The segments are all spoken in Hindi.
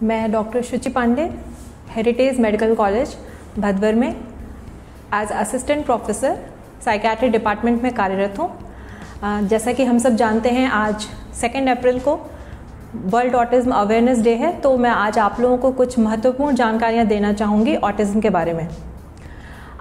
मैं doctor Shuchi Pandey, heritage medical college Bhadwar में as assistant professor psychiatry department में कार्यरत हूँ। जैसा कि हम सब जानते हैं, आज 2 अप्रैल को वर्ल्ड ऑटिज्म अवेयरनेस डे है, तो मैं आज आप लोगों को कुछ महत्वपूर्ण जानकारियाँ देना चाहूँगी ऑटिज्म के बारे में।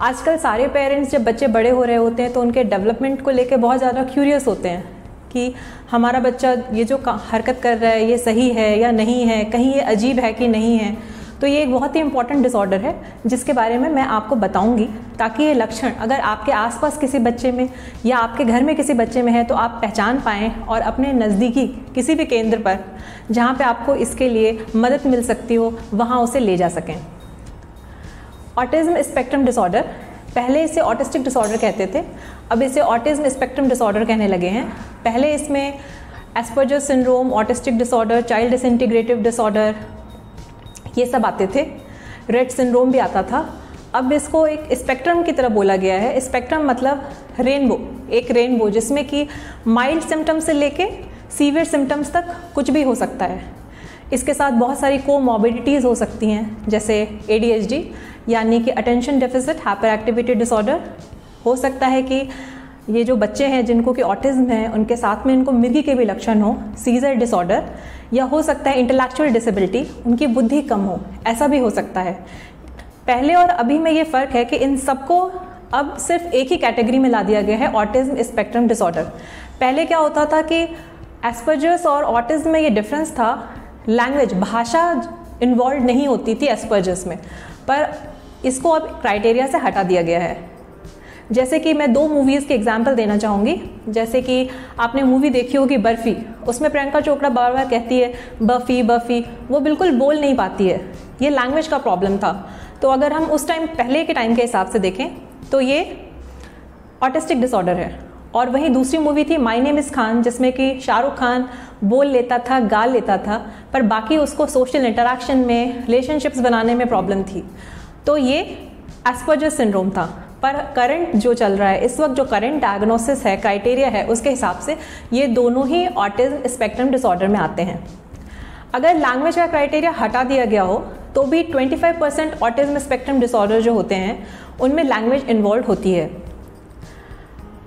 आजकल सारे पेरेंट्स जब बच्चे बड़े हो रहे होते हैं तो उनके डेवलपमेंट को लेकर बहुत ज़्यादा क्यूरियस होते हैं कि हमारा बच्चा ये जो हरकत कर रहा है ये सही है या नहीं है, कहीं ये अजीब है कि नहीं है। तो ये एक बहुत ही इंपॉर्टेंट डिसऑर्डर है जिसके बारे में मैं आपको बताऊंगी, ताकि ये लक्षण अगर आपके आसपास किसी बच्चे में या आपके घर में किसी बच्चे में है तो आप पहचान पाएँ और अपने नज़दीकी किसी भी केंद्र पर जहाँ पे आपको इसके लिए मदद मिल सकती हो वहाँ उसे ले जा सकें। ऑटिज्म स्पेक्ट्रम डिसऑर्डर, पहले इसे ऑटिस्टिक डिसऑर्डर कहते थे, अब इसे ऑटिज्म स्पेक्ट्रम डिसऑर्डर कहने लगे हैं। पहले इसमें Asperger syndrome, autistic disorder, child disintegrative disorder ये सब आते थे। रेट सिंड्रोम भी आता था। अब इसको एक स्पेक्ट्रम की तरह बोला गया है। स्पेक्ट्रम मतलब रेनबो, एक रेनबो जिसमें कि माइल्ड सिम्टम्स से लेके सीवियर सिम्टम्स तक कुछ भी हो सकता है। इसके साथ बहुत सारी कोमॉर्बिडिटीज़ हो सकती हैं, जैसे ADHD यानी कि attention deficit hyper activity disorder. हो सकता है कि ये जो बच्चे हैं जिनको कि ऑटिज्म है उनके साथ में इनको मिर्गी के भी लक्षण हो, सीजर डिसऑर्डर, या हो सकता है इंटेलेक्चुअल डिसेबिलिटी, उनकी बुद्धि कम हो, ऐसा भी हो सकता है। पहले और अभी में ये फ़र्क है कि इन सबको अब सिर्फ एक ही कैटेगरी में ला दिया गया है, ऑटिज्म स्पेक्ट्रम डिसऑर्डर। पहले क्या होता था कि एस्पर्जर्स और ऑटिज्म में ये डिफरेंस था, लैंग्वेज, भाषा इन्वॉल्व नहीं होती थी एस्पर्जर्स में, पर इसको अब क्राइटेरिया से हटा दिया गया है। जैसे कि मैं 2 मूवीज़ के एग्जाम्पल देना चाहूँगी। जैसे कि आपने मूवी देखी होगी बर्फ़ी, उसमें प्रियंका चोपड़ा बार बार कहती है बर्फ़ी बर्फ़ी, वो बिल्कुल बोल नहीं पाती है, ये लैंग्वेज का प्रॉब्लम था। तो अगर हम उस टाइम पहले के टाइम के हिसाब से देखें तो ये ऑटिस्टिक डिसऑर्डर है। और वहीं दूसरी मूवी थी माय नेम इज़ खान, जिसमें कि शाहरुख खान बोल लेता था, गा लेता था, पर बाकी उसको सोशल इंटरेक्शन में, रिलेशनशिप्स बनाने में प्रॉब्लम थी। तो ये एस्पर्जर सिंड्रोम था। पर करंट जो चल रहा है इस वक्त, जो करंट डायग्नोसिस है, क्राइटेरिया है, उसके हिसाब से ये दोनों ही ऑटिज्म स्पेक्ट्रम डिसऑर्डर में आते हैं। अगर लैंग्वेज का क्राइटेरिया हटा दिया गया हो तो भी 25% ऑटिज्म स्पेक्ट्रम डिसऑर्डर जो होते हैं उनमें लैंग्वेज इन्वॉल्व होती है।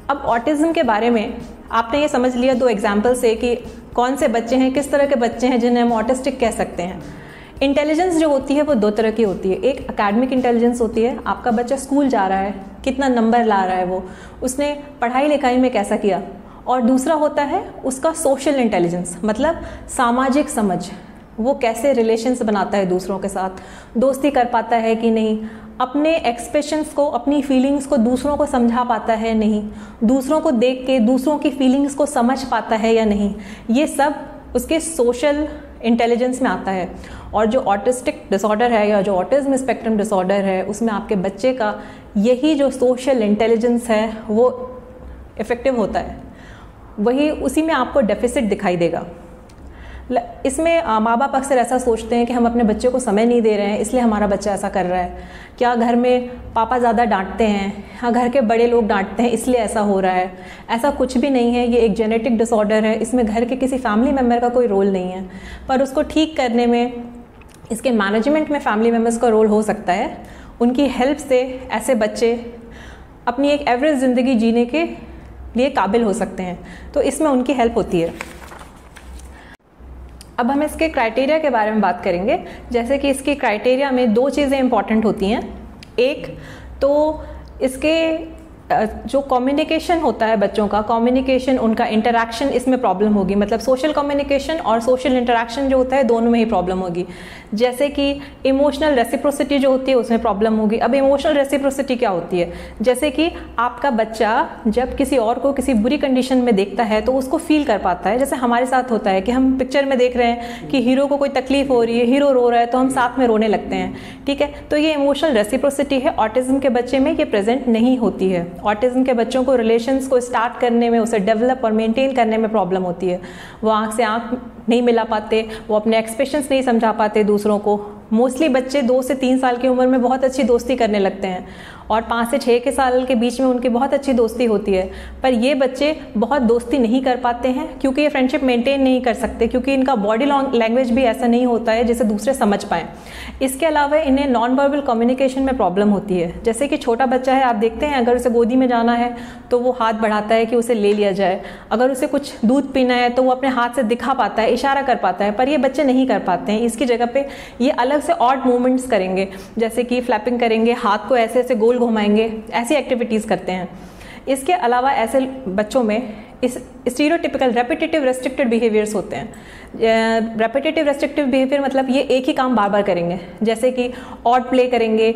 अब ऑटिज्म के बारे में आपने ये समझ लिया 2 एग्जाम्पल से कि कौन से बच्चे हैं, किस तरह के बच्चे हैं जिन्हें हम ऑटिस्टिक कह सकते हैं। इंटेलिजेंस जो होती है वो 2 तरह की होती है। एक एकेडमिक इंटेलिजेंस होती है, आपका बच्चा स्कूल जा रहा है, कितना नंबर ला रहा है, वो उसने पढ़ाई लिखाई में कैसा किया। और दूसरा होता है उसका सोशल इंटेलिजेंस, मतलब सामाजिक समझ, वो कैसे रिलेशंस बनाता है दूसरों के साथ, दोस्ती कर पाता है कि नहीं, अपने एक्सप्रेशंस को, अपनी फीलिंग्स को दूसरों को समझा पाता है नहीं, दूसरों को देख के दूसरों की फीलिंग्स को समझ पाता है या नहीं, ये सब उसके सोशल इंटेलिजेंस में आता है। और जो ऑटिस्टिक डिसऑर्डर है या जो ऑटिज्म स्पेक्ट्रम डिसऑर्डर है उसमें आपके बच्चे का यही जो सोशल इंटेलिजेंस है वो इफ़ेक्टिव होता है, वही उसी में आपको डेफिसिट दिखाई देगा। इसमें माँ बाप अक्सर ऐसा सोचते हैं कि हम अपने बच्चे को समय नहीं दे रहे हैं इसलिए हमारा बच्चा ऐसा कर रहा है, क्या घर में पापा ज़्यादा डांटते हैं, हाँ घर के बड़े लोग डांटते हैं इसलिए ऐसा हो रहा है। ऐसा कुछ भी नहीं है, ये एक जेनेटिक डिसऑर्डर है, इसमें घर के किसी फैमिली मेम्बर का कोई रोल नहीं है, पर उसको ठीक करने में, इसके मैनेजमेंट में फैमिली मेम्बर्स का रोल हो सकता है। उनकी हेल्प से ऐसे बच्चे अपनी एक एवरेज ज़िंदगी जीने के लिए काबिल हो सकते हैं, तो इसमें उनकी हेल्प होती है। अब हम इसके क्राइटेरिया के बारे में बात करेंगे। जैसे कि इसके क्राइटेरिया में 2 चीज़ें इंपॉर्टेंट होती हैं। एक तो इसके जो कम्युनिकेशन होता है बच्चों का, कम्युनिकेशन, उनका इंटरैक्शन, इसमें प्रॉब्लम होगी, मतलब सोशल कम्युनिकेशन और सोशल इंटरैक्शन जो होता है दोनों में ही प्रॉब्लम होगी। जैसे कि इमोशनल रेसिप्रोसिटी जो होती है उसमें प्रॉब्लम होगी। अब इमोशनल रेसिप्रोसिटी क्या होती है? जैसे कि आपका बच्चा जब किसी और को किसी बुरी कंडीशन में देखता है तो उसको फील कर पाता है। जैसे हमारे साथ होता है कि हम पिक्चर में देख रहे हैं कि हीरो को कोई तकलीफ हो रही है, हीरो रो रहा है तो हम साथ में रोने लगते हैं, ठीक है। तो ये इमोशनल रेसिप्रोसिटी है, ऑटिज्म के बच्चे में ये प्रेजेंट नहीं होती है। ऑटिज्म के बच्चों को रिलेशंस को स्टार्ट करने में, उसे डेवलप और मेंटेन करने में प्रॉब्लम होती है। वो आँख से आँख नहीं मिला पाते, वो अपने एक्सप्रेशंस नहीं समझा पाते दूसरों को। मोस्टली बच्चे 2 से 3 साल की उम्र में बहुत अच्छी दोस्ती करने लगते हैं और 5 से 6 के साल के बीच में उनकी बहुत अच्छी दोस्ती होती है। पर ये बच्चे बहुत दोस्ती नहीं कर पाते हैं क्योंकि ये फ्रेंडशिप मेंटेन नहीं कर सकते, क्योंकि इनका बॉडी लैंग्वेज भी ऐसा नहीं होता है जिसे दूसरे समझ पाएँ। इसके अलावा इन्हें नॉन वर्बल कम्युनिकेशन में प्रॉब्लम होती है। जैसे कि छोटा बच्चा है, आप देखते हैं अगर उसे गोदी में जाना है तो वो हाथ बढ़ाता है कि उसे ले लिया जाए। अगर उसे कुछ दूध पीना है तो वो अपने हाथ से दिखा पाता है, इशारा कर पाता है, पर ये बच्चे नहीं कर पाते हैं। इसकी जगह पे ये अलग से ऑड मूवमेंट्स करेंगे, जैसे कि फ्लैपिंग करेंगे, हाथ को ऐसे ऐसे गोल घुमाएंगे, ऐसी एक्टिविटीज़ करते हैं। इसके अलावा ऐसे बच्चों में इस स्टीरियोटिपिकल रेपिटेटिव रेस्ट्रिक्टेड बिहेवियर्स होते हैं। रेपिटेटिव रेस्ट्रिक्टिव बिहेवियर मतलब ये एक ही काम बार बार करेंगे, जैसे कि ऑड प्ले करेंगे,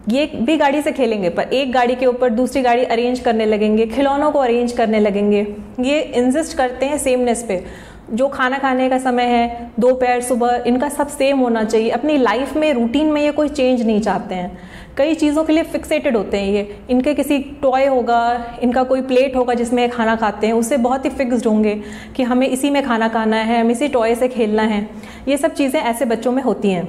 ये भी गाड़ी से खेलेंगे पर एक गाड़ी के ऊपर दूसरी गाड़ी अरेंज करने लगेंगे, खिलौनों को अरेंज करने लगेंगे। ये इंसिस्ट करते हैं सेमनेस पे। जो खाना खाने का समय है, दोपहर सुबह, इनका सब सेम होना चाहिए। अपनी लाइफ में रूटीन में ये कोई चेंज नहीं चाहते हैं। कई चीज़ों के लिए फिक्सेटेड होते हैं ये। इनके किसी टॉय होगा, इनका कोई प्लेट होगा जिसमें खाना खाते हैं, उससे बहुत ही फिक्स्ड होंगे कि हमें इसी में खाना खाना है, हमें इसी टॉय से खेलना है। ये सब चीज़ें ऐसे बच्चों में होती हैं।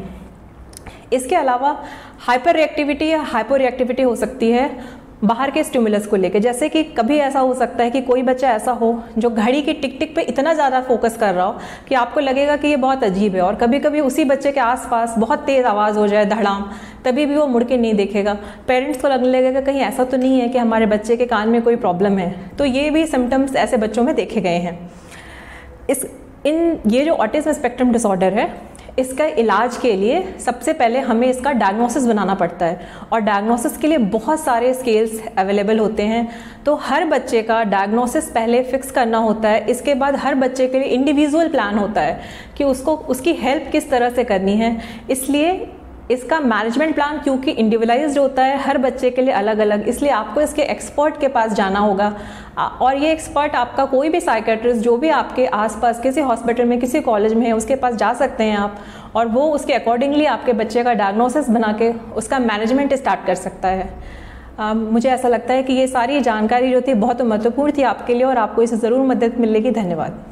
इसके अलावा हाइपर रिएक्टिविटी या हाइपो रिएक्टिविटी हो सकती है बाहर के स्टिमुलस को लेके। जैसे कि कभी ऐसा हो सकता है कि कोई बच्चा ऐसा हो जो घड़ी की टिक टिक पे इतना ज़्यादा फोकस कर रहा हो कि आपको लगेगा कि ये बहुत अजीब है, और कभी कभी उसी बच्चे के आसपास बहुत तेज़ आवाज़ हो जाए, धड़ाम, तभी भी वो मुड़ के नहीं देखेगा। पेरेंट्स को लगने लगेगा कहीं ऐसा तो नहीं है कि हमारे बच्चे के कान में कोई प्रॉब्लम है। तो ये भी सिम्टम्स ऐसे बच्चों में देखे गए हैं। ये जो ऑटिज्म स्पेक्ट्रम डिसऑर्डर है, इसका इलाज के लिए सबसे पहले हमें इसका डायग्नोसिस बनाना पड़ता है, और डायग्नोसिस के लिए बहुत सारे स्केल्स अवेलेबल होते हैं। तो हर बच्चे का डायग्नोसिस पहले फिक्स करना होता है। इसके बाद हर बच्चे के लिए इंडिविजुअल प्लान होता है कि उसको उसकी हेल्प किस तरह से करनी है। इसलिए इसका मैनेजमेंट प्लान क्योंकि इंडिविजुअलाइज्ड होता है, हर बच्चे के लिए अलग अलग, इसलिए आपको इसके एक्सपर्ट के पास जाना होगा। और ये एक्सपर्ट आपका कोई भी साइकेट्रिस्ट जो भी आपके आसपास किसी हॉस्पिटल में, किसी कॉलेज में है, उसके पास जा सकते हैं आप, और वो उसके अकॉर्डिंगली आपके बच्चे का डायग्नोसिस बना के उसका मैनेजमेंट स्टार्ट कर सकता है। मुझे ऐसा लगता है कि ये सारी जानकारी जो थी बहुत महत्वपूर्ण थी आपके लिए, और आपको इससे ज़रूर मदद मिलेगी। धन्यवाद।